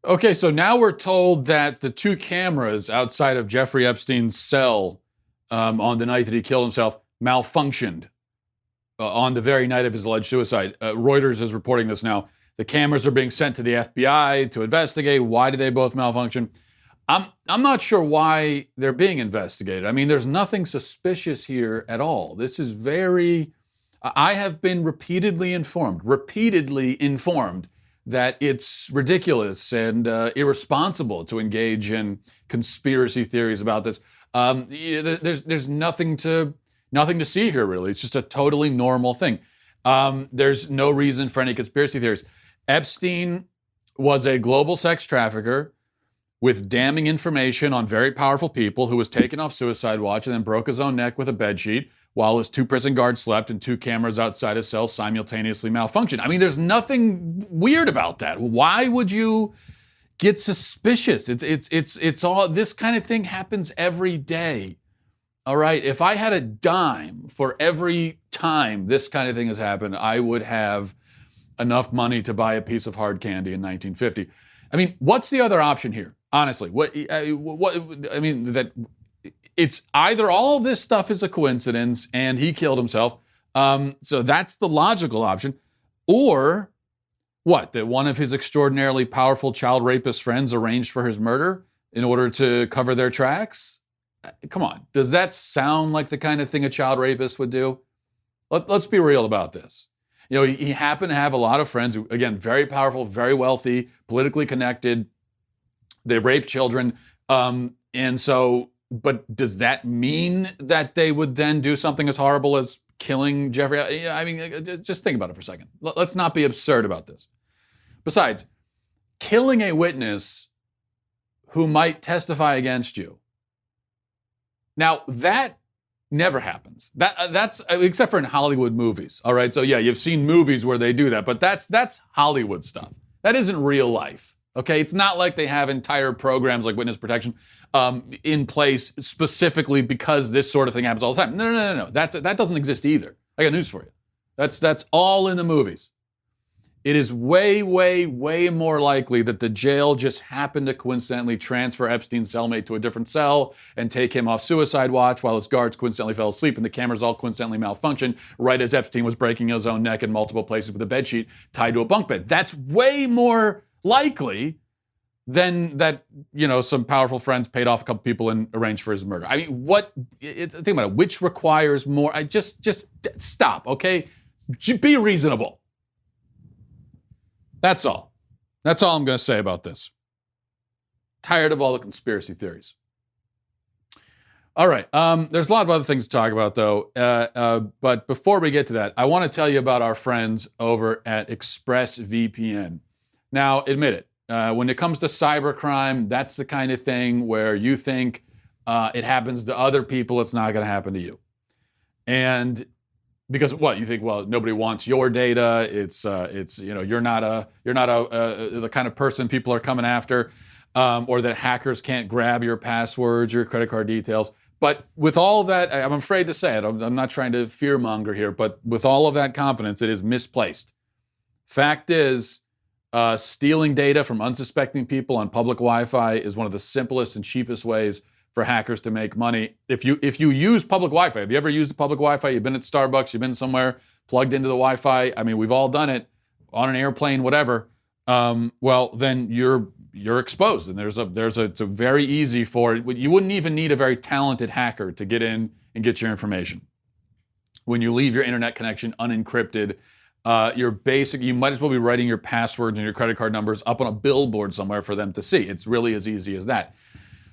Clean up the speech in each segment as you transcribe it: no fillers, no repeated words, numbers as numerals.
Okay, so now we're told that the two cameras outside of Jeffrey Epstein's cell on the night that he killed himself malfunctioned on the very night of his alleged suicide. Reuters is reporting this now. The cameras are being sent to the FBI to investigate. Why did they both malfunction? I'm not sure why they're being investigated. I mean, there's nothing suspicious here at all. This is very. I have been repeatedly informed that it's ridiculous and irresponsible to engage in conspiracy theories about this. There's nothing to see here, really. It's just a totally normal thing. There's no reason for any conspiracy theories. Epstein was a global sex trafficker with damning information on very powerful people who was taken off suicide watch and then broke his own neck with a bedsheet while his two prison guards slept and two cameras outside his cell simultaneously malfunctioned. I mean, there's nothing weird about that. Why would you get suspicious? It's all, this kind of thing happens every day. All right, if I had a dime for every time this kind of thing has happened, I would have enough money to buy a piece of hard candy in 1950. I mean, what's the other option here? Honestly, that it's either all of this stuff is a coincidence and he killed himself, so that's the logical option, or what, that one of his extraordinarily powerful child rapist friends arranged for his murder in order to cover their tracks? Come on, does that sound like the kind of thing a child rapist would do? Let's be real about this. You know, he happened to have a lot of friends who, again, very powerful, very wealthy, politically connected. They raped children. And so, but does that mean that they would then do something as horrible as killing Jeffrey? I mean, just think about it for a second. Let's not be absurd about this. Besides, killing a witness who might testify against you. Now, that never happens. That's except for in Hollywood movies. All right. So yeah, you've seen movies where they do that, but that's Hollywood stuff. That isn't real life. Okay. It's not like they have entire programs like witness protection in place specifically because this sort of thing happens all the time. No. That doesn't exist either. I got news for you. That's all in the movies. It is way, way, way more likely that the jail just happened to coincidentally transfer Epstein's cellmate to a different cell and take him off suicide watch while his guards coincidentally fell asleep and the cameras all coincidentally malfunctioned right as Epstein was breaking his own neck in multiple places with a bedsheet tied to a bunk bed. That's way more likely than that, you know, some powerful friends paid off a couple people and arranged for his murder. I mean, think about it. Which requires more? Just stop, okay? Be reasonable. That's all. That's all I'm going to say about this. Tired of all the conspiracy theories. All right. There's a lot of other things to talk about, though. But before we get to that, I want to tell you about our friends over at ExpressVPN. Now, admit it. When it comes to cybercrime, that's the kind of thing where you think it happens to other people, it's not going to happen to you. And because what you think? Well, nobody wants your data. It's you know, you're not the kind of person people are coming after, or that hackers can't grab your passwords, your credit card details. But with all of that, I'm afraid to say it. I'm not trying to fearmonger here, but with all of that confidence, it is misplaced. Fact is, stealing data from unsuspecting people on public Wi-Fi is one of the simplest and cheapest ways for hackers to make money. If you use public Wi-Fi, have you ever used public Wi-Fi? You've been at Starbucks, you've been somewhere, plugged into the Wi-Fi. I mean, we've all done it on an airplane, whatever. Well, then you're exposed, and it's a very easy for you wouldn't even need a very talented hacker to get in and get your information. When you leave your internet connection unencrypted, you might as well be writing your passwords and your credit card numbers up on a billboard somewhere for them to see. It's really as easy as that.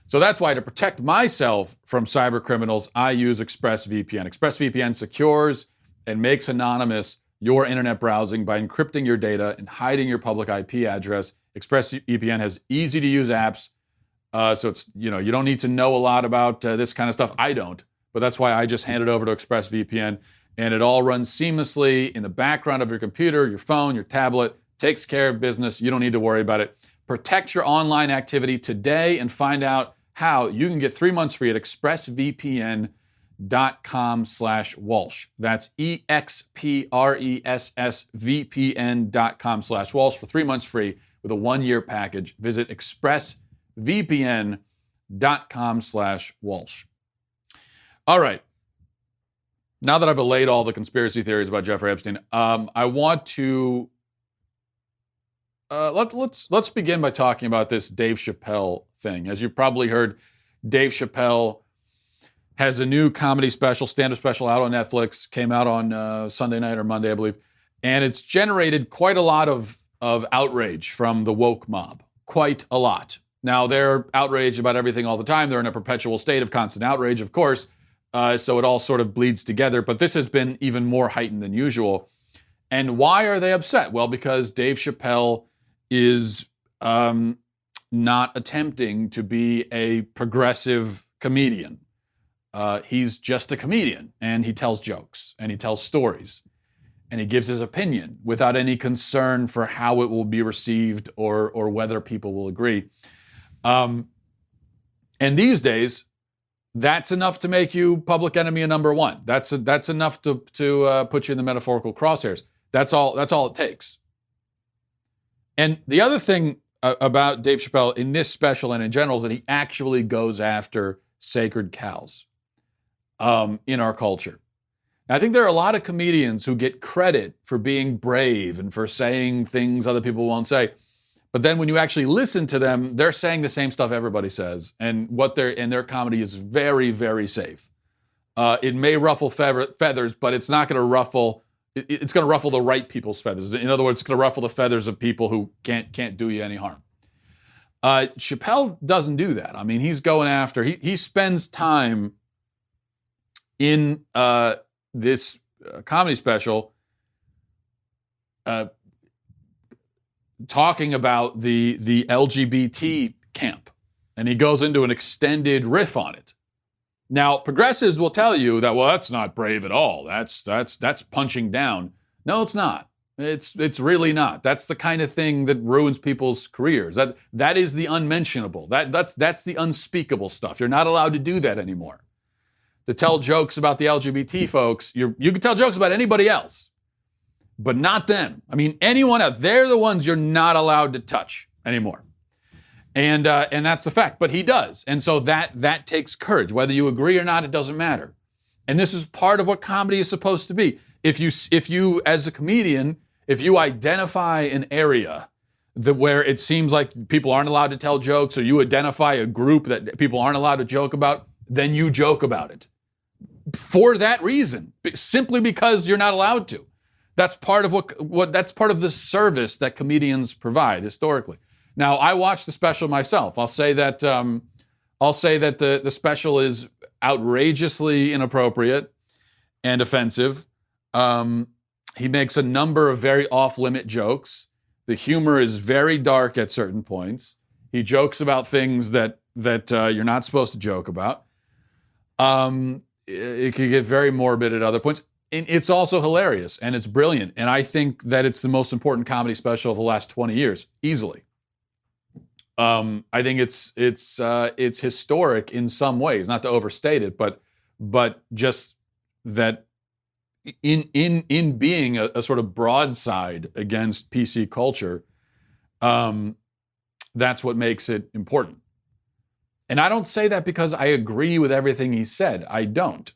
So that's why, to protect myself from cyber criminals, I use ExpressVPN. ExpressVPN secures and makes anonymous your internet browsing by encrypting your data and hiding your public IP address. ExpressVPN has easy-to-use apps, so it's, you know, you don't need to know a lot about this kind of stuff. I don't, but that's why I just hand it over to ExpressVPN, and it all runs seamlessly in the background of your computer, your phone, your tablet. Takes care of business. You don't need to worry about it. Protect your online activity today and find out how you can get 3 months free at expressvpn.com/Walsh. That's EXPRESSVPN.com/Walsh for 3 months free with a 1-year package. Visit expressvpn.com/Walsh. All right. Now that I've allayed all the conspiracy theories about Jeffrey Epstein, I want to let's begin by talking about this Dave Chappelle thing. As you've probably heard, Dave Chappelle has a new comedy special, stand-up special out on Netflix. Came out on Sunday night or Monday, I believe, and it's generated quite a lot of outrage from the woke mob. Quite a lot. Now they're outraged about everything all the time. They're in a perpetual state of constant outrage, of course. So it all sort of bleeds together. But this has been even more heightened than usual. And why are they upset? Well, because Dave Chappelle is not attempting to be a progressive comedian. He's just a comedian, and he tells jokes, and he tells stories, and he gives his opinion without any concern for how it will be received or whether people will agree. And these days, that's enough to make you public enemy number one. That's enough to put you in the metaphorical crosshairs. That's all it takes. And the other thing about Dave Chappelle in this special and in general is that he actually goes after sacred cows in our culture. And I think there are a lot of comedians who get credit for being brave and for saying things other people won't say. But then when you actually listen to them, they're saying the same stuff everybody says. And their comedy is very, very safe. It may ruffle feathers, but it's not going to ruffle. It's going to ruffle the right people's feathers. In other words, it's going to ruffle the feathers of people who can't do you any harm. Chappelle doesn't do that. I mean, he's going after. He spends time in this comedy special talking about the LGBT camp, and he goes into an extended riff on it. Now, progressives will tell you that, well, that's not brave at all. That's punching down. No, it's not. It's really not. That's the kind of thing that ruins people's careers. That is the unmentionable. That's the unspeakable stuff. You're not allowed to do that anymore. To tell jokes about the LGBT folks, you can tell jokes about anybody else, but not them. I mean, anyone else, they're the ones you're not allowed to touch anymore. And that's the fact, but he does. And so that takes courage. Whether you agree or not, it doesn't matter. And this is part of what comedy is supposed to be. If you as a comedian, if you identify an area where it seems like people aren't allowed to tell jokes, or you identify a group that people aren't allowed to joke about, then you joke about it. For that reason, simply because you're not allowed to. That's part of that's part of the service that comedians provide historically. Now, I watched the special myself. I'll say that the special is outrageously inappropriate and offensive. He makes a number of very off-limit jokes. The humor is very dark at certain points. He jokes about things that you're not supposed to joke about. It can get very morbid at other points. And it's also hilarious, and it's brilliant. And I think that it's the most important comedy special of the last 20 years, easily. I think it's historic in some ways, not to overstate it, but just that in being a sort of broadside against PC culture, that's what makes it important. And I don't say that because I agree with everything he said. I don't.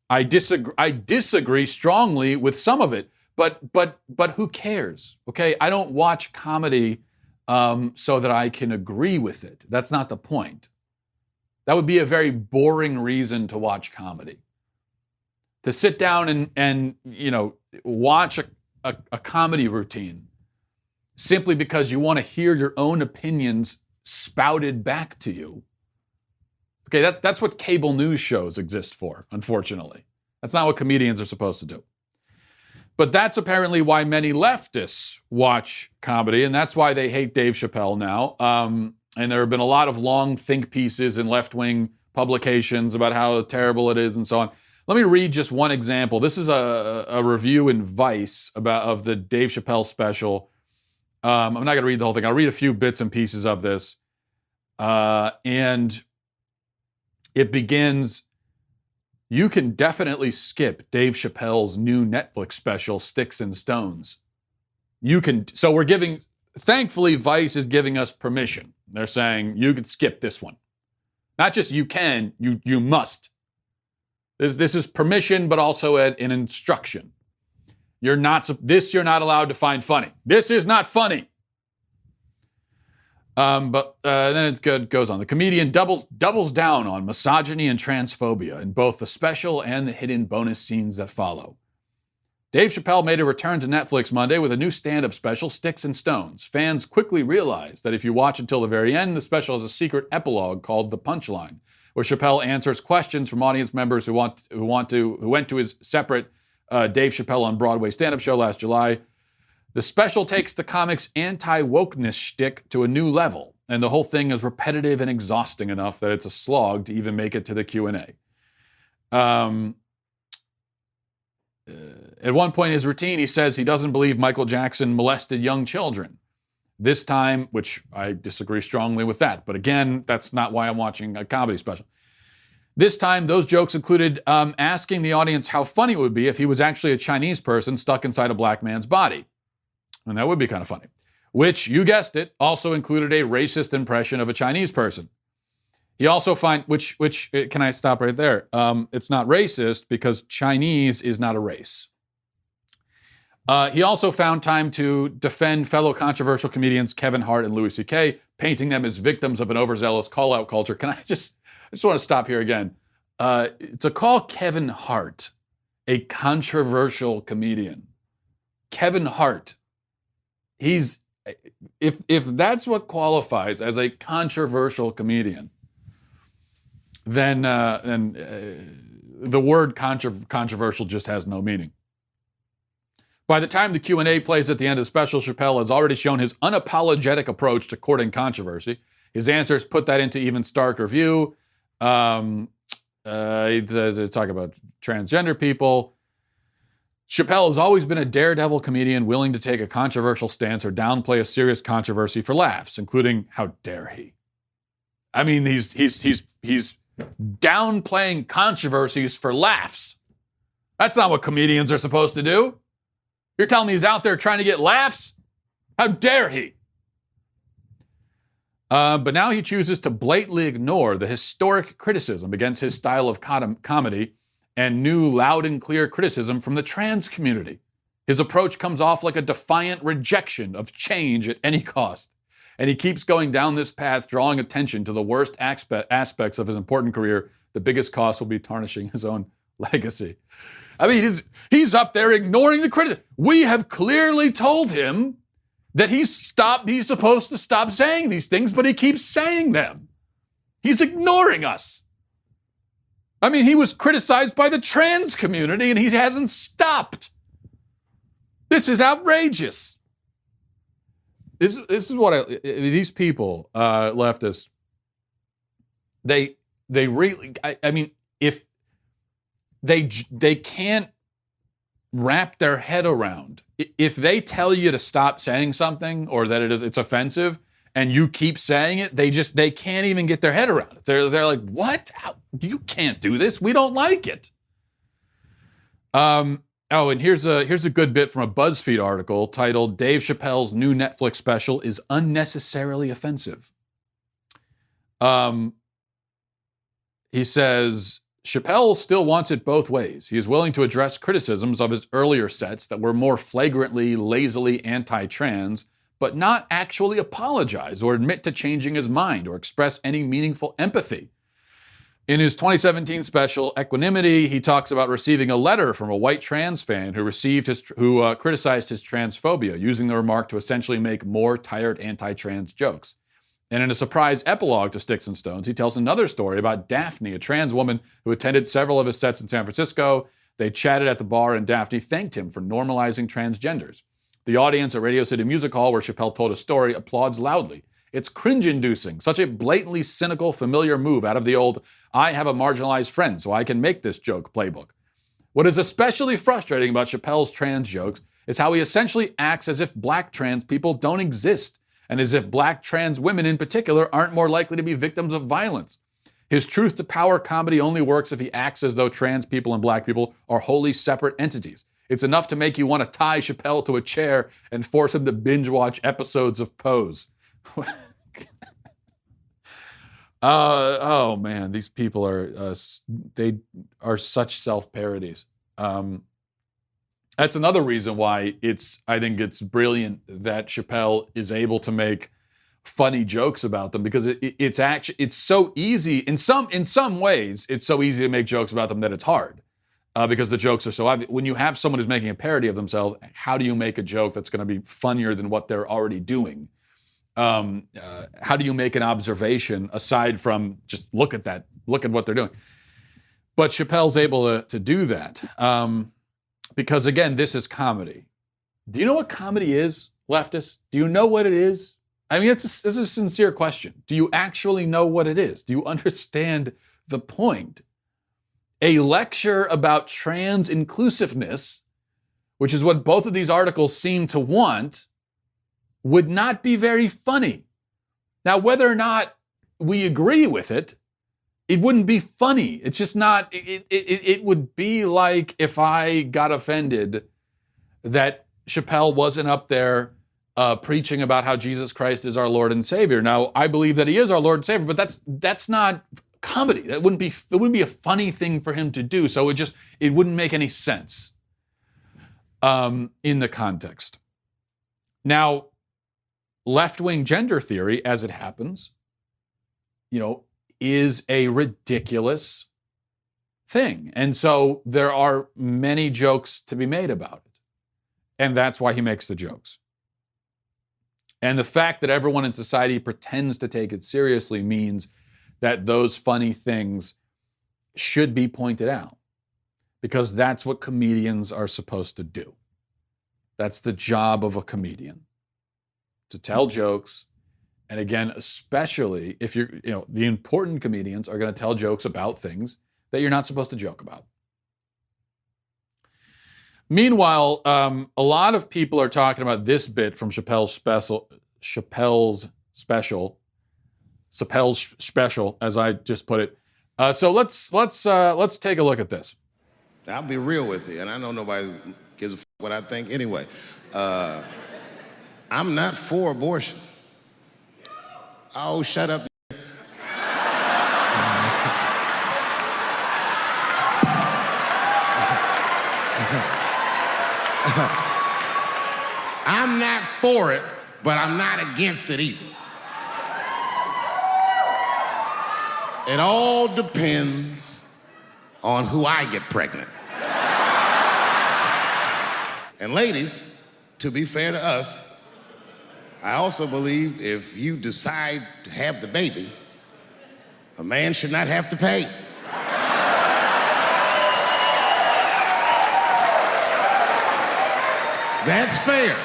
I disagree strongly with some of it, but who cares? Okay, I don't watch comedy so that I can agree with it. That's not the point. That would be a very boring reason to watch comedy. To sit down and watch a comedy routine simply because you want to hear your own opinions spouted back to you. Okay, that's what cable news shows exist for, unfortunately. That's not what comedians are supposed to do. But that's apparently why many leftists watch comedy, and that's why they hate Dave Chappelle now. And there have been a lot of long think pieces in left-wing publications about how terrible it is and so on. Let me read just one example. This is a review in Vice of the Dave Chappelle special. I'm not going to read the whole thing. I'll read a few bits and pieces of this. And it begins, "You can definitely skip Dave Chappelle's new Netflix special, Sticks and Stones. So we're giving thankfully, Vice is giving us permission. They're saying you could skip this one. Not just you can, you must. This is permission, but also an instruction. You're not allowed to find funny. This is not funny. But then it goes on. The comedian doubles down on misogyny and transphobia in both the special and the hidden bonus scenes that follow. Dave Chappelle made a return to Netflix Monday with a new stand-up special, Sticks and Stones. Fans quickly realized that if you watch until the very end, the special has a secret epilogue called The Punchline, where Chappelle answers questions from audience members who went to his separate Dave Chappelle on Broadway stand-up show last July. The special takes the comic's anti-wokeness shtick to a new level, and the whole thing is repetitive and exhausting enough that it's a slog to even make it to the Q&A. At one point in his routine, he says he doesn't believe Michael Jackson molested young children. This time, which I disagree strongly with that, but again, that's not why I'm watching a comedy special. This time, those jokes included asking the audience how funny it would be if he was actually a Chinese person stuck inside a black man's body. And that would be kind of funny. Which, you guessed it, also included a racist impression of a Chinese person. He also which can I stop right there? It's not racist because Chinese is not a race. He also found time to defend fellow controversial comedians Kevin Hart and Louis C.K., painting them as victims of an overzealous call-out culture. I just want to stop here again. To call Kevin Hart a controversial comedian, Kevin Hart, if that's what qualifies as a controversial comedian, then the word controversial just has no meaning. By the time the Q&A plays at the end of the special, Chappelle has already shown his unapologetic approach to courting controversy. His answers put that into even starker view. They talk about transgender people. Chappelle has always been a daredevil comedian willing to take a controversial stance or downplay a serious controversy for laughs, including how dare he. I mean, he's downplaying controversies for laughs. That's not what comedians are supposed to do. You're telling me he's out there trying to get laughs? How dare he? But now he chooses to blatantly ignore the historic criticism against his style of comedy and new loud and clear criticism from the trans community. His approach comes off like a defiant rejection of change at any cost. And he keeps going down this path, drawing attention to the worst aspects of his important career. The biggest cost will be tarnishing his own legacy. I mean, he's up there ignoring the criticism. We have clearly told him that he's supposed to stop saying these things, but he keeps saying them. He's ignoring us. I mean, he was criticized by the trans community and he hasn't stopped. This is outrageous. This is what these people, leftists, they really, I mean, if they can't wrap their head around, if they tell you to stop saying something or that it's offensive and you keep saying it, they can't even get their head around it. They're like, what? You can't do this. We don't like it. And here's a good bit from a BuzzFeed article titled "Dave Chappelle's New Netflix Special is Unnecessarily Offensive." He says, Chappelle still wants it both ways. He is willing to address criticisms of his earlier sets that were more flagrantly, lazily anti-trans, but not actually apologize or admit to changing his mind or express any meaningful empathy. In his 2017 special, Equanimity, he talks about receiving a letter from a white trans fan who criticized his transphobia, using the remark to essentially make more tired anti-trans jokes. And in a surprise epilogue to Sticks and Stones, he tells another story about Daphne, a trans woman who attended several of his sets in San Francisco. They chatted at the bar, and Daphne thanked him for normalizing transgenders. The audience at Radio City Music Hall, where Chappelle told a story, applauds loudly. It's cringe-inducing, such a blatantly cynical, familiar move out of the old, I have a marginalized friend, so I can make this joke playbook. What is especially frustrating about Chappelle's trans jokes is how he essentially acts as if black trans people don't exist, and as if black trans women in particular aren't more likely to be victims of violence. His truth to power comedy only works if he acts as though trans people and black people are wholly separate entities. It's enough to make you want to tie Chappelle to a chair and force him to binge watch episodes of Pose. Oh man, these people are they are such self-parodies. That's another reason why I think it's brilliant that Chappelle is able to make funny jokes about them, because it's so easy in some ways. It's so easy to make jokes about them that it's hard, because the jokes are so obvious. When you have someone who's making a parody of themselves, how do you make a joke that's going to be funnier than what they're already doing? How do you make an observation aside from just look at what they're doing? But Chappelle's able to do that, because again, this is comedy. Do you know what comedy is, leftists? Do you know what it is? I mean, it's a sincere question. Do you actually know what it is? Do you understand the point? A lecture about trans inclusiveness, which is what both of these articles seem to want, would not be very funny. Now, whether or not we agree with it, it wouldn't be funny. It's just not, it would be like if I got offended that Chappelle wasn't up there preaching about how Jesus Christ is our Lord and Savior. Now, I believe that he is our Lord and Savior, but that's not comedy. It wouldn't be a funny thing for him to do. So it wouldn't make any sense in the context. Now, left-wing gender theory, as it happens, is a ridiculous thing. And so there are many jokes to be made about it. And that's why he makes the jokes. And the fact that everyone in society pretends to take it seriously means that those funny things should be pointed out, because that's what comedians are supposed to do. That's the job of a comedian, to tell jokes. And again, especially if the important comedians are going to tell jokes about things that you're not supposed to joke about. Meanwhile, a lot of people are talking about this bit from Chappelle's special, as I just put it. So let's take a look at this. I'll be real with you, and I know nobody gives a f what I think anyway. I'm not for abortion. Oh, shut up. I'm not for it, but I'm not against it either. It all depends on who I get pregnant. And ladies, to be fair to us, I also believe if you decide to have the baby, a man should not have to pay. That's fair.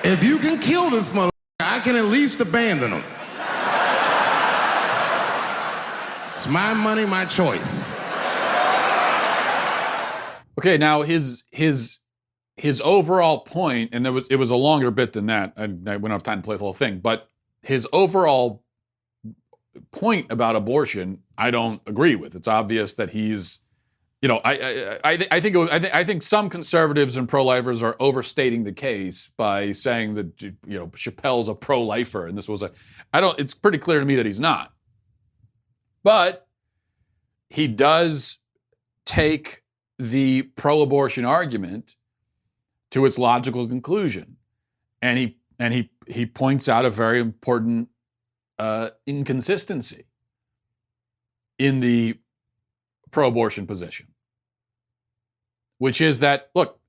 If you can kill this motherfucker, I can at least abandon him. It's my money, my choice. Okay, now his overall point, and it was a longer bit than that. I wouldn't have time to play the whole thing, but his overall point about abortion, I don't agree with. It's obvious that he's, I think some conservatives and pro-lifers are overstating the case by saying that Chappelle's a pro-lifer, and this was it's pretty clear to me that he's not. But he does take the pro-abortion argument to its logical conclusion, and he points out a very important inconsistency in the pro-abortion position, which is that, look,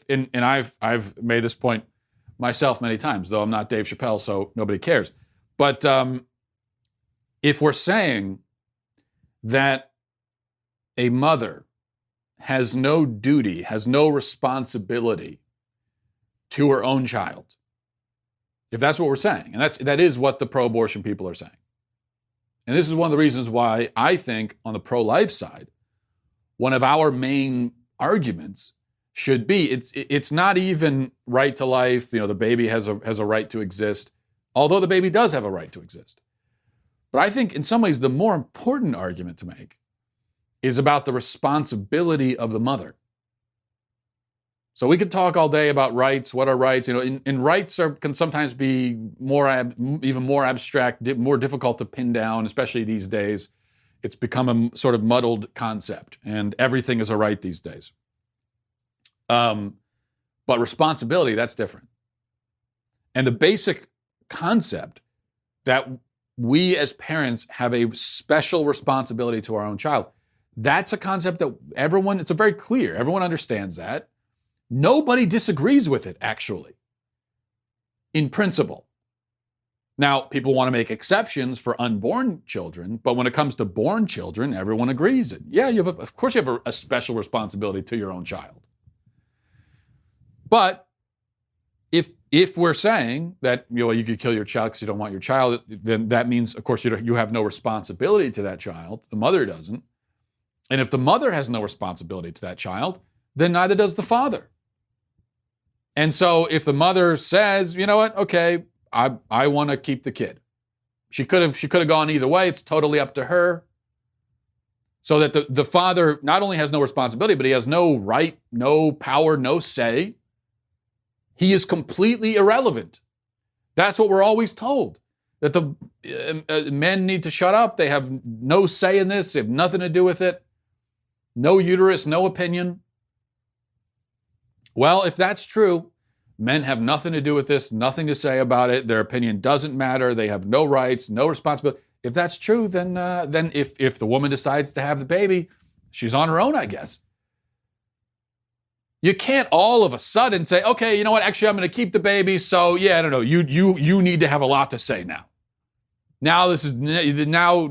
and I've made this point myself many times, though I'm not Dave Chappelle, so nobody cares. But if we're saying that a mother has no duty, has no responsibility to her own child, if that's what we're saying, and that is what the pro-abortion people are saying. And this is one of the reasons why I think on the pro-life side, one of our main arguments should be it's not even right to life. The baby has a right to exist, although the baby does have a right to exist. But I think in some ways the more important argument to make is about the responsibility of the mother. So we could talk all day about rights. What are rights? And rights can sometimes be even more abstract, more difficult to pin down, especially these days. It's become a sort of muddled concept, and everything is a right these days. But responsibility, that's different. And the basic concept that we as parents have a special responsibility to our own child, that's a concept that it's very clear. Everyone understands that. Nobody disagrees with it, actually, in principle. Now, people want to make exceptions for unborn children, but when it comes to born children, everyone agrees. Yeah, of course you have a special responsibility to your own child. But if we're saying that you could kill your child because you don't want your child, then that means, of course, you have no responsibility to that child. The mother doesn't. And if the mother has no responsibility to that child, then neither does the father. And so if the mother says, you know what, okay, I want to keep the kid. She could have gone either way. It's totally up to her. So that the father not only has no responsibility, but he has no right, no power, no say. He is completely irrelevant. That's what we're always told. That the men need to shut up. They have no say in this. They have nothing to do with it. No uterus, no opinion. Well, if that's true, men have nothing to do with this, nothing to say about it. Their opinion doesn't matter. They have no rights, no responsibility. If that's true, then if the woman decides to have the baby, she's on her own, I guess. You can't all of a sudden say, okay, you know what? Actually, I'm going to keep the baby. So yeah, I don't know. You need to have a lot to say now. Now this is now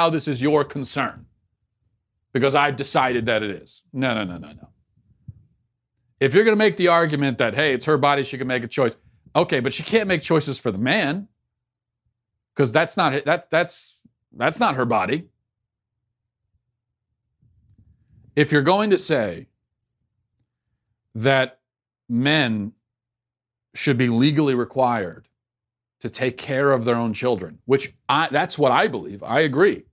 this is your concern because I've decided that it is. No. If you're going to make the argument that, hey, it's her body, she can make a choice. Okay, but she can't make choices for the man because that's not her body. If you're going to say that men should be legally required to take care of their own children, that's what I believe. I agree.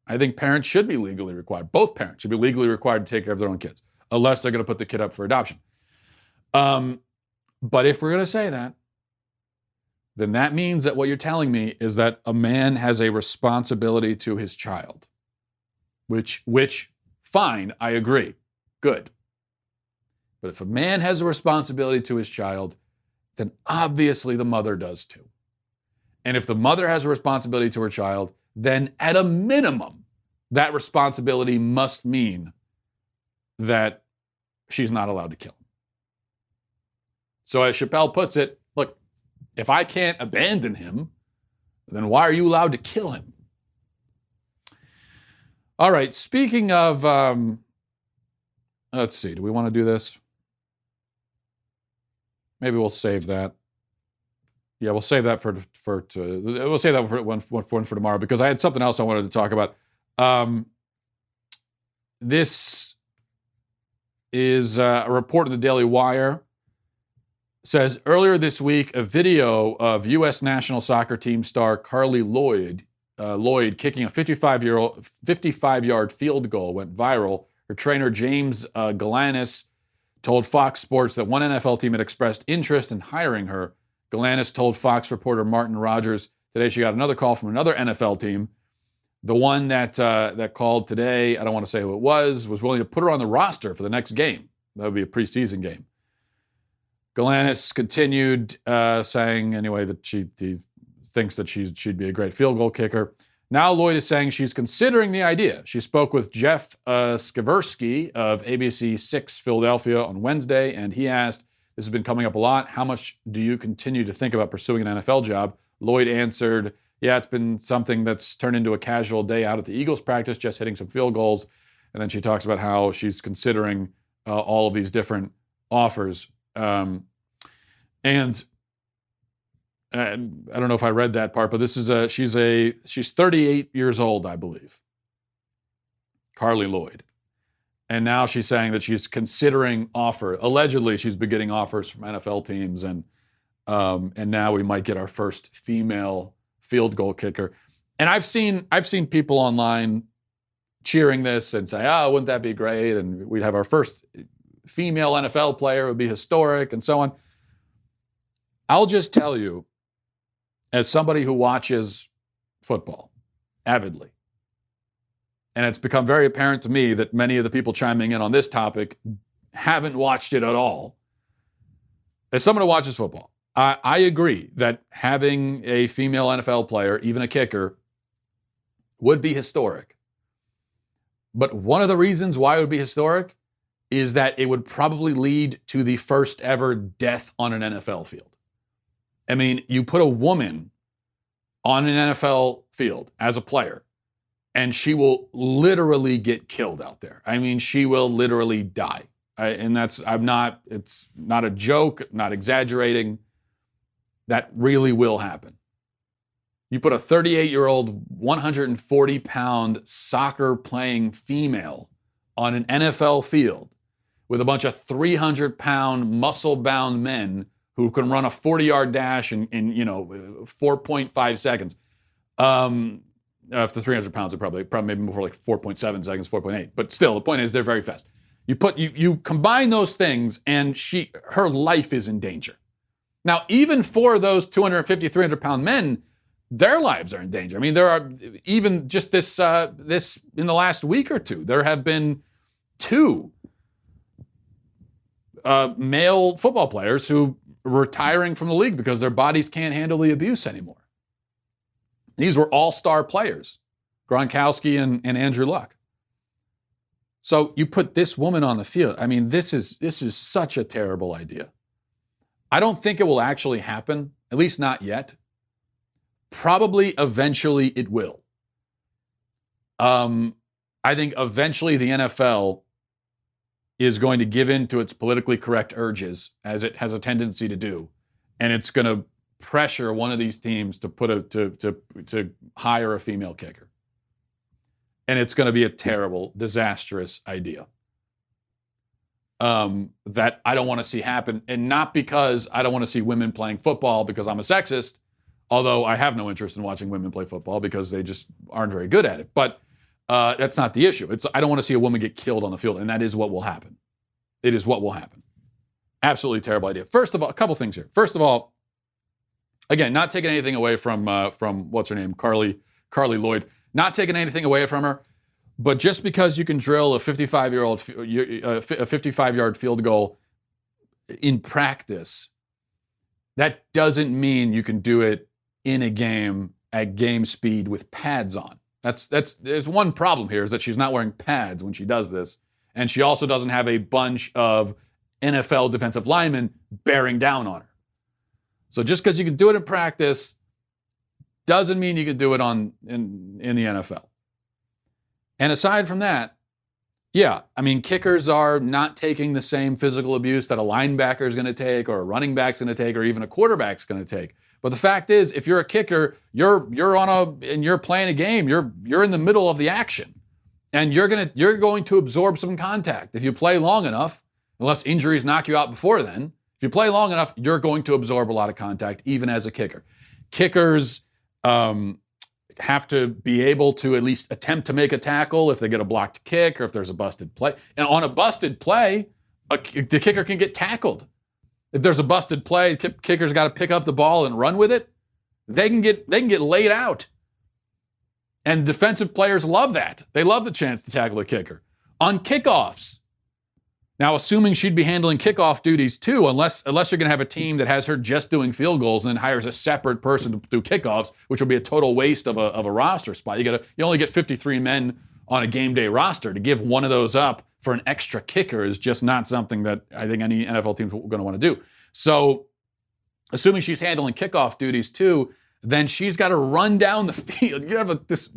I think parents should be legally required. Both parents should be legally required to take care of their own kids, unless they're going to put the kid up for adoption. But if we're going to say that, then that means that what you're telling me is that a man has a responsibility to his child, which fine, I agree. Good. But if a man has a responsibility to his child, then obviously the mother does too. And if the mother has a responsibility to her child, then at a minimum, that responsibility must mean that she's not allowed to kill him. So as Chappelle puts it, look, if I can't abandon him, then why are you allowed to kill him? All right, speaking of, let's see, do we want to do this? Maybe we'll save that. Yeah, we'll save that for tomorrow because I had something else I wanted to talk about. This is a report in the Daily Wire. Says earlier this week, a video of U.S. national soccer team star Carli Lloyd kicking a 55-yard field goal went viral. Her trainer, James Galanis, told Fox Sports that one NFL team had expressed interest in hiring her. Galanis told Fox reporter Martin Rogers today she got another call from another NFL team. The one that called today, I don't want to say who it was willing to put her on the roster for the next game. That would be a preseason game. Galanis continued saying, anyway, that he thinks that she'd be a great field goal kicker. Now Loyd is saying she's considering the idea. She spoke with Jeff Skversky of ABC 6 Philadelphia on Wednesday, and he asked, this has been coming up a lot, how much do you continue to think about pursuing an NFL job? Loyd answered, yeah, it's been something that's turned into a casual day out at the Eagles practice, just hitting some field goals. And then she talks about how she's considering all of these different offers. And I don't know if I read that part, but this is she's 38 years old, I believe. Carli Lloyd. And now she's saying that she's considering allegedly she's been getting offers from NFL teams, and now we might get our first female field goal kicker. And I've seen people online cheering this and say, oh, wouldn't that be great? And we'd have our first female NFL player, it would be historic and so on. I'll just tell you, as somebody who watches football avidly, and it's become very apparent to me that many of the people chiming in on this topic haven't watched it at all. As someone who watches football, I agree that having a female NFL player, even a kicker, would be historic. But one of the reasons why it would be historic is that it would probably lead to the first ever death on an NFL field. I mean, you put a woman on an NFL field as a player, and she will literally get killed out there. I mean, she will literally die. It's not a joke, not exaggerating. That really will happen. You put a 38-year-old, 140-pound soccer-playing female on an NFL field with a bunch of 300-pound, muscle-bound men who can run a 40-yard dash in 4.5 seconds. If the 300 pounds are probably maybe more like 4.7 seconds, 4.8. But still, the point is they're very fast. You combine those things, and her life is in danger. Now, even for those 250, 300-pound men, their lives are in danger. I mean, there are even just this in the last week or two, there have been 2 male football players who are retiring from the league because their bodies can't handle the abuse anymore. These were all-star players, Gronkowski and Andrew Luck. So you put this woman on the field. I mean, this is such a terrible idea. I don't think it will actually happen, at least not yet. Probably eventually it will. I think eventually the NFL is going to give in to its politically correct urges, as it has a tendency to do, and it's going to pressure one of these teams to hire a female kicker. And it's going to be a terrible, disastrous idea that I don't want to see happen. And not because I don't want to see women playing football because I'm a sexist, although I have no interest in watching women play football because they just aren't very good at it. But that's not the issue. I don't want to see a woman get killed on the field, and that is what will happen. It is what will happen. Absolutely terrible idea. First of all, a couple things here. First of all, again, not taking anything away from what's her name, Carli Lloyd. Not taking anything away from her, but just because you can drill a 55-yard field goal in practice, that doesn't mean you can do it in a game at game speed with pads on. There's one problem here, is that she's not wearing pads when she does this, and she also doesn't have a bunch of NFL defensive linemen bearing down on her. So just because you can do it in practice doesn't mean you can do it in the NFL. And aside from that, yeah, I mean, kickers are not taking the same physical abuse that a linebacker is going to take, or a running back's going to take, or even a quarterback's going to take. But the fact is, if you're a kicker, you're playing a game, you're in the middle of the action, and you're going to absorb some contact if you play long enough, unless injuries knock you out before then. If you play long enough, you're going to absorb a lot of contact, even as a kicker. Kickers have to be able to at least attempt to make a tackle if they get a blocked kick or if there's a busted play. And on a busted play, the kicker can get tackled. If there's a busted play, the kicker's got to pick up the ball and run with it. They can get laid out. And defensive players love that. They love the chance to tackle the kicker. On kickoffs, now, assuming she'd be handling kickoff duties too, unless you're going to have a team that has her just doing field goals and then hires a separate person to do kickoffs, which will be a total waste of a roster spot. You only get 53 men on a game day roster. To give one of those up for an extra kicker is just not something that I think any NFL team's going to want to do. So, assuming she's handling kickoff duties too, then she's got to run down the field. You have this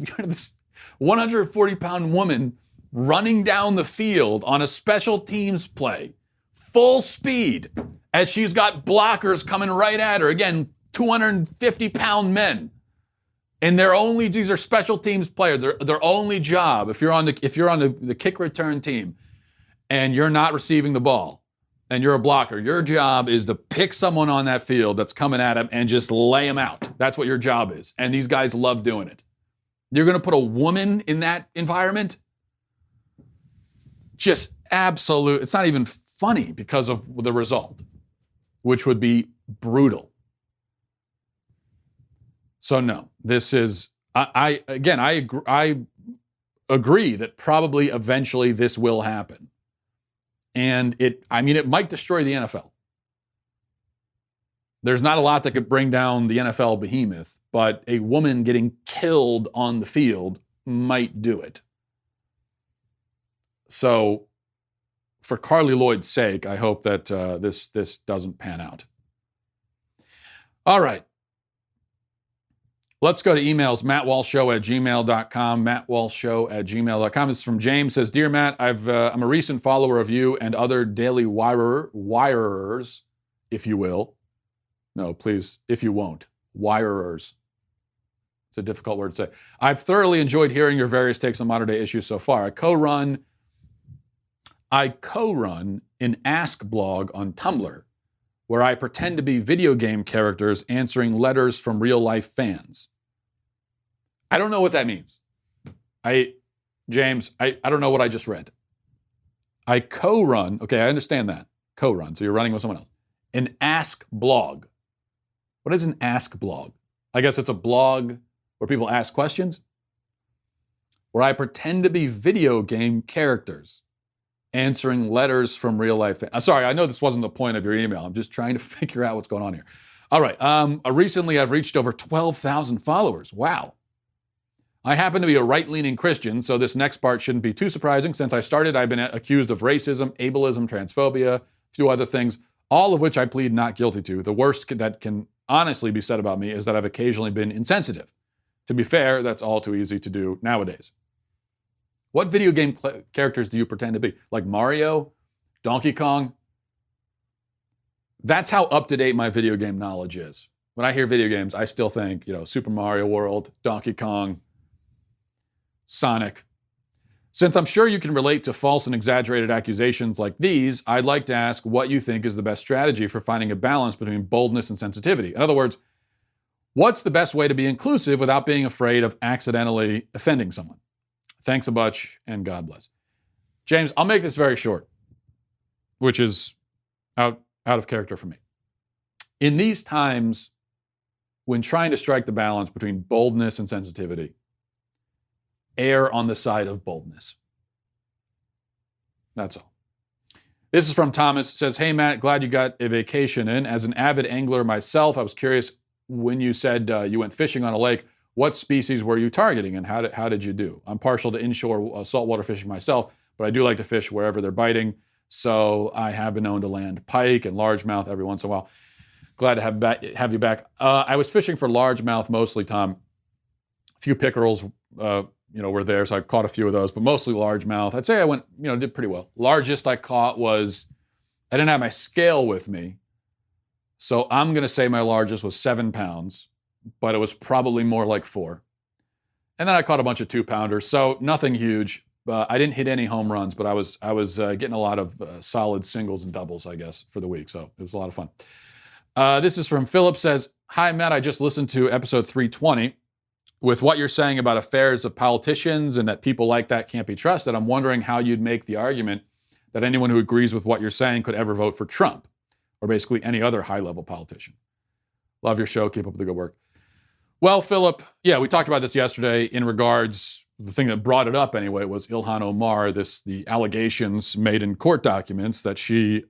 140-pound woman running down the field on a special teams play, full speed, as she's got blockers coming right at her. Again, 250-pound men. And these are special teams players. Their only job, if you're on the kick return team and you're not receiving the ball and you're a blocker, your job is to pick someone on that field that's coming at them and just lay them out. That's what your job is. And these guys love doing it. You're going to put a woman in that environment? Just absolute, it's not even funny because of the result, which would be brutal. So no, this is, I agree that probably eventually this will happen. And it might destroy the NFL. There's not a lot that could bring down the NFL behemoth, but a woman getting killed on the field might do it. So for Carli Lloyd's sake, I hope that this doesn't pan out. All right. Let's go to emails. mattwalshshow@gmail.com. mattwalshshow@gmail.com. This is from James. Says, Dear Matt, I'm a recent follower of you and other daily wirers, if you will. No, please, if you won't. Wirers. It's a difficult word to say. I've thoroughly enjoyed hearing your various takes on modern day issues so far. I co-run an Ask blog on Tumblr, where I pretend to be video game characters answering letters from real-life fans. I don't know what that means. James, I don't know what I just read. I co-run, okay, I understand that. Co-run, so you're running with someone else. An Ask blog. What is an Ask blog? I guess it's a blog where people ask questions, where I pretend to be video game characters answering letters from real life. Sorry, I know this wasn't the point of your email. I'm just trying to figure out what's going on here. All right. Recently, I've reached over 12,000 followers. Wow. I happen to be a right-leaning Christian, so this next part shouldn't be too surprising. Since I started, I've been accused of racism, ableism, transphobia, a few other things, all of which I plead not guilty to. The worst that can honestly be said about me is that I've occasionally been insensitive. To be fair, that's all too easy to do nowadays. What video game characters do you pretend to be? Like Mario? Donkey Kong? That's how up-to-date my video game knowledge is. When I hear video games, I still think, Super Mario World, Donkey Kong, Sonic. Since I'm sure you can relate to false and exaggerated accusations like these, I'd like to ask what you think is the best strategy for finding a balance between boldness and sensitivity. In other words, what's the best way to be inclusive without being afraid of accidentally offending someone? Thanks a bunch, and God bless. James, I'll make this very short, which is out of character for me. In these times, when trying to strike the balance between boldness and sensitivity, err on the side of boldness. That's all. This is from Thomas. It says, Hey, Matt, glad you got a vacation in. As an avid angler myself, I was curious when you said you went fishing on a lake, what species were you targeting and how did you do? I'm partial to inshore saltwater fishing myself, but I do like to fish wherever they're biting. So I have been known to land pike and largemouth every once in a while. Glad to have you back. I was fishing for largemouth mostly, Tom. A few pickerels, were there, so I caught a few of those, but mostly largemouth. I'd say I went, did pretty well. Largest I caught was, I didn't have my scale with me, so I'm going to say my largest was 7 pounds, but it was probably more like 4. And then I caught a bunch of 2-pounders, so nothing huge. I didn't hit any home runs, but I was getting a lot of solid singles and doubles, I guess, for the week, so it was a lot of fun. This is from Philip. Says, Hi, Matt, I just listened to episode 320. With what you're saying about affairs of politicians and that people like that can't be trusted, I'm wondering how you'd make the argument that anyone who agrees with what you're saying could ever vote for Trump, or basically any other high-level politician. Love your show. Keep up the good work. Well, Philip, yeah, we talked about this yesterday in regards, the thing that brought it up anyway was Ilhan Omar, the allegations made in court documents that she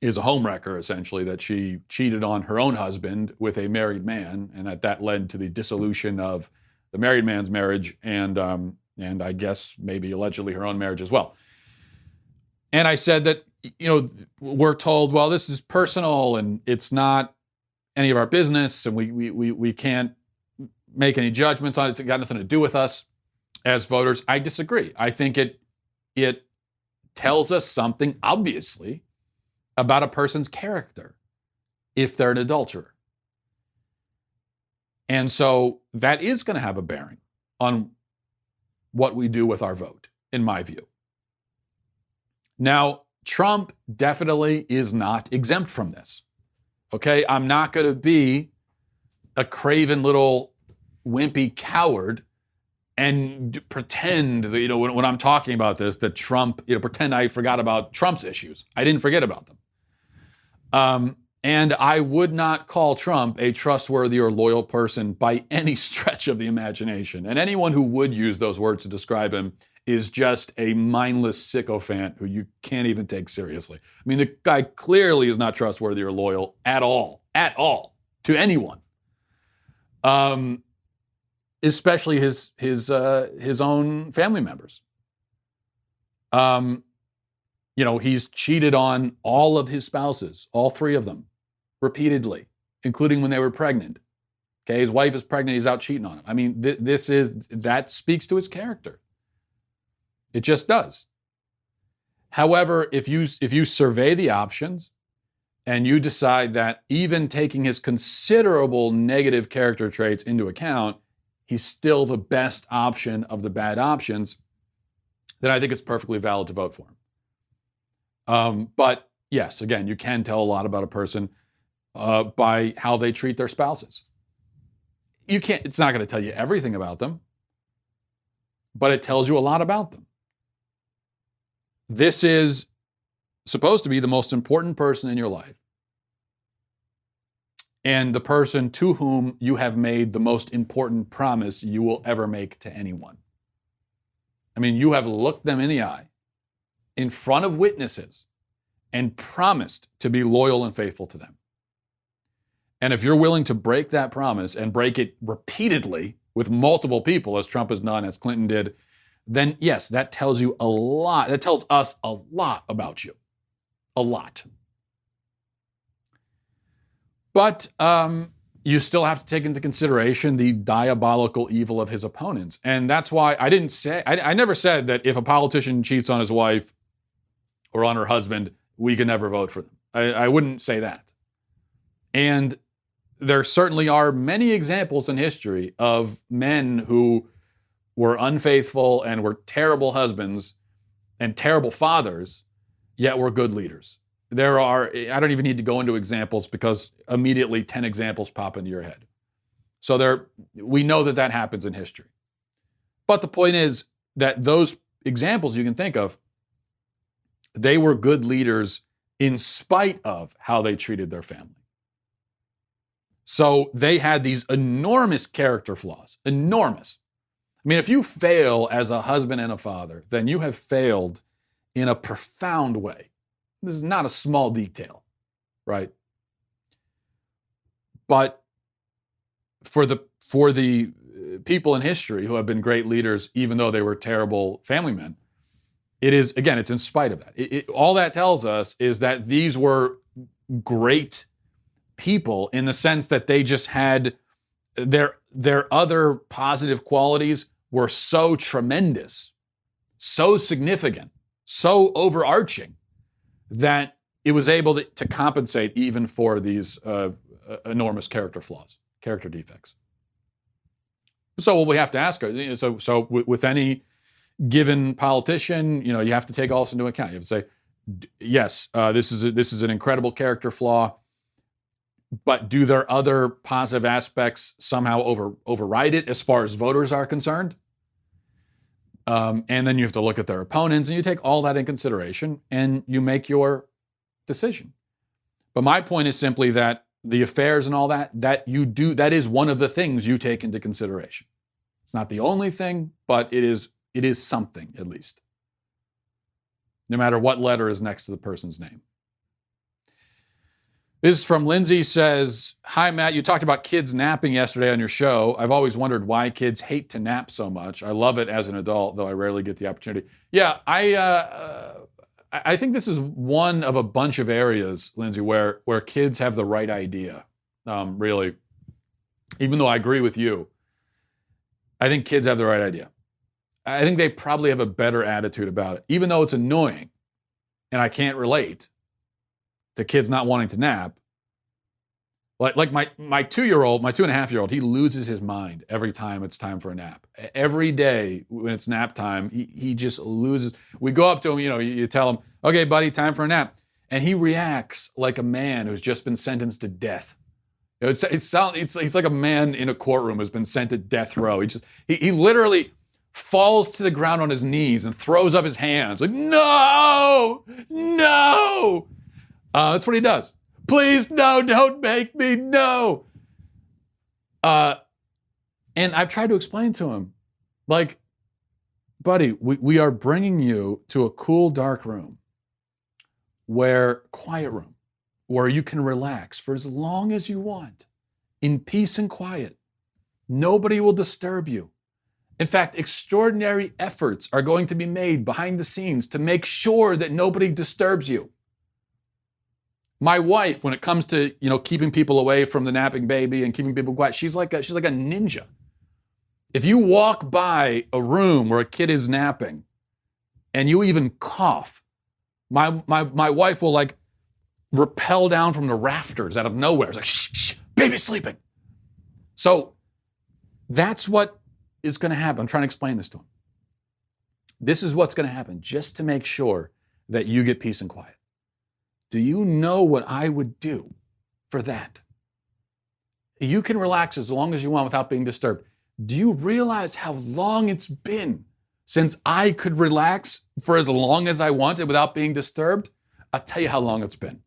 is a homewrecker, essentially, that she cheated on her own husband with a married man, and that led to the dissolution of the married man's marriage and I guess maybe allegedly her own marriage as well. And I said that, we're told, well, this is personal and it's not any of our business, and we can't make any judgments on it. It's got nothing to do with us as voters. I disagree. I think it tells us something, obviously, about a person's character if they're an adulterer. And so that is going to have a bearing on what we do with our vote, in my view. Now, Trump definitely is not exempt from this. Okay, I'm not going to be a craven little wimpy coward and pretend that, when I'm talking about this, that Trump, pretend I forgot about Trump's issues. I didn't forget about them. And I would not call Trump a trustworthy or loyal person by any stretch of the imagination. And anyone who would use those words to describe him is just a mindless sycophant who you can't even take seriously. I mean, the guy clearly is not trustworthy or loyal at all, to anyone. Especially his own family members. He's cheated on all of his spouses, all three of them, repeatedly, including when they were pregnant. Okay, his wife is pregnant, he's out cheating on him. I mean, that speaks to his character. It just does. However, if you survey the options and you decide that even taking his considerable negative character traits into account, he's still the best option of the bad options, then I think it's perfectly valid to vote for him. But yes, again, you can tell a lot about a person by how they treat their spouses. It's not going to tell you everything about them, but it tells you a lot about them. This is supposed to be the most important person in your life, and the person to whom you have made the most important promise you will ever make to anyone. I mean, you have looked them in the eye in front of witnesses and promised to be loyal and faithful to them. And if you're willing to break that promise and break it repeatedly with multiple people, as Trump has done, as Clinton did, then yes, that tells you a lot. That tells us a lot about you. A lot. But you still have to take into consideration the diabolical evil of his opponents. And that's why I never said that if a politician cheats on his wife or on her husband, we can never vote for them. I wouldn't say that. And there certainly are many examples in history of men who were unfaithful and were terrible husbands and terrible fathers, yet were good leaders. I don't even need to go into examples because immediately 10 examples pop into your head. So we know that happens in history. But the point is that those examples you can think of, they were good leaders in spite of how they treated their family. So they had these enormous character flaws, enormous. I mean, if you fail as a husband and a father, then you have failed in a profound way. This is not a small detail, right? But for the people in history who have been great leaders, even though they were terrible family men, it's in spite of that. All that tells us is that these were great people in the sense that they just had their other positive qualities were so tremendous, so significant, so overarching, that it was able to compensate even for these enormous character flaws, character defects. So what we have to ask, so with any given politician, you have to take all this into account. You have to say, yes, this is an incredible character flaw, but do their other positive aspects somehow override it as far as voters are concerned? And then you have to look at their opponents, and you take all that in consideration, and you make your decision. But my point is simply that the affairs and all that is one of the things you take into consideration. It's not the only thing, but it is something, at least. No matter what letter is next to the person's name. This is from Lindsay, says, "Hi, Matt, you talked about kids napping yesterday on your show. I've always wondered why kids hate to nap so much. I love it as an adult, though I rarely get the opportunity." Yeah, I think this is one of a bunch of areas, Lindsay, where kids have the right idea, really. Even though I agree with you, I think kids have the right idea. I think they probably have a better attitude about it, even though it's annoying and I can't relate to kids not wanting to nap. Like my 2-year-old, my 2.5-year-old, he loses his mind every time it's time for a nap. Every day when it's nap time, he just loses. We go up to him, you tell him, "Okay, buddy, time for a nap." And he reacts like a man who's just been sentenced to death. It's like a man in a courtroom who's been sent to death row. He literally, falls to the ground on his knees and throws up his hands like, no, no. That's what he does. Please, no, don't make me, no. And I've tried to explain to him, like, buddy, we are bringing you to a cool, dark room quiet room, where you can relax for as long as you want, in peace and quiet. Nobody will disturb you. In fact, extraordinary efforts are going to be made behind the scenes to make sure that nobody disturbs you. My wife, when it comes to, keeping people away from the napping baby and keeping people quiet, she's like a ninja. If you walk by a room where a kid is napping and you even cough, my wife will like rappel down from the rafters out of nowhere. It's like, shh, baby's sleeping. So that's what is going to happen. I'm trying to explain this to him. This is what's going to happen just to make sure that you get peace and quiet. Do you know what I would do for that? You can relax as long as you want without being disturbed. Do you realize how long it's been since I could relax for as long as I wanted without being disturbed? I'll tell you how long it's been.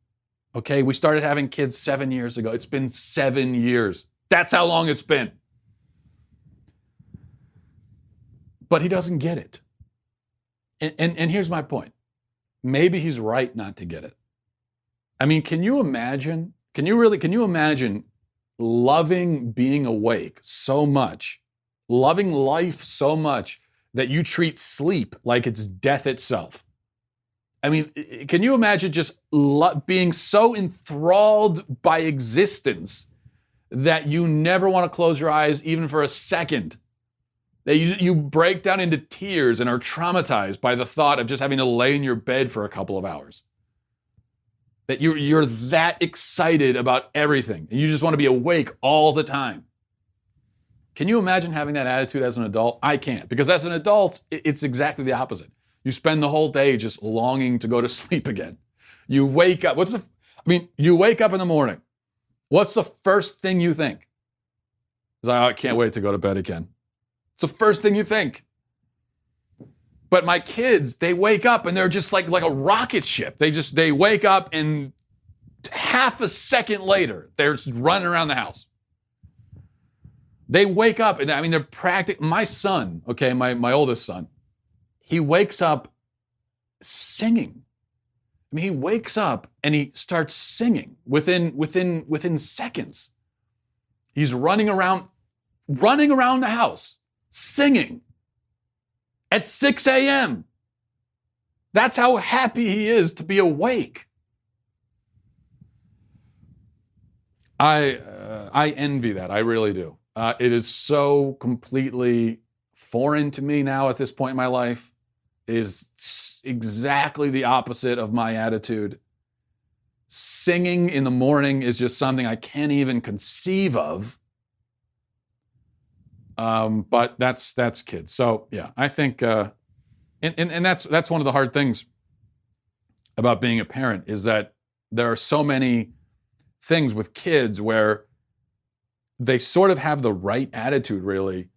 Okay, we started having kids 7 years ago. It's been 7 years. That's how long it's been. But he doesn't get it. And here's my point. Maybe he's right not to get it. I mean, can you imagine loving being awake so much, loving life so much that you treat sleep like it's death itself? I mean, can you imagine just being so enthralled by existence that you never want to close your eyes even for a second? That you break down into tears and are traumatized by the thought of just having to lay in your bed for a couple of hours. That you're that excited about everything and you just want to be awake all the time. Can you imagine having that attitude as an adult? I can't, because as an adult, it's exactly the opposite. You spend the whole day just longing to go to sleep again. You wake up, you wake up in the morning. What's the first thing you think? It's like, oh, I can't wait to go to bed again. It's the first thing you think. But my kids, they wake up and they're just like a rocket ship. They wake up and half a second later, they're just running around the house. They wake up and they're my son, okay, my oldest son, he wakes up singing. I mean, he wakes up and he starts singing within seconds. He's running around the house, singing at 6 a.m. That's how happy he is to be awake. I envy that. I really do. It is so completely foreign to me now at this point in my life. It is exactly the opposite of my attitude. Singing in the morning is just something I can't even conceive of. But that's kids. So yeah, I think, and that's one of the hard things about being a parent, is that there are so many things with kids where they sort of have the right attitude, really,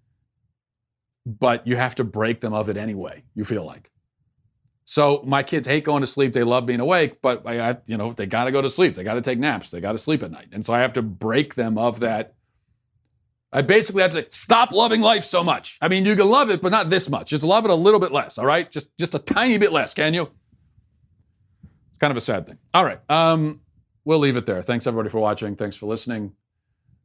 but you have to break them of it anyway, you feel like. So my kids hate going to sleep. They love being awake, but they got to go to sleep. They got to take naps. They got to sleep at night. And so I have to break them of that. I basically have to say, stop loving life so much. I mean, you can love it, but not this much. Just love it a little bit less, all right? Just a tiny bit less, can you? Kind of a sad thing. All right, we'll leave it there. Thanks, everybody, for watching. Thanks for listening.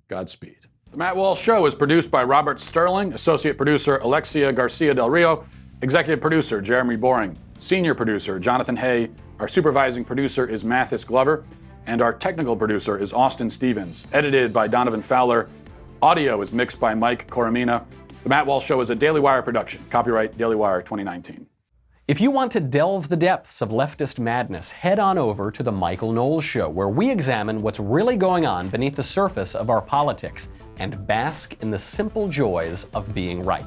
Godspeed. The Matt Walsh Show is produced by Robert Sterling, associate producer Alexia Garcia Del Rio, executive producer Jeremy Boring, senior producer Jonathan Hay, our supervising producer is Mathis Glover, and our technical producer is Austin Stevens, edited by Donovan Fowler. Audio is mixed by Mike Coromina. The Matt Walsh Show is a Daily Wire production. Copyright Daily Wire 2019. If you want to delve the depths of leftist madness, head on over to The Michael Knowles Show, where we examine what's really going on beneath the surface of our politics and bask in the simple joys of being right.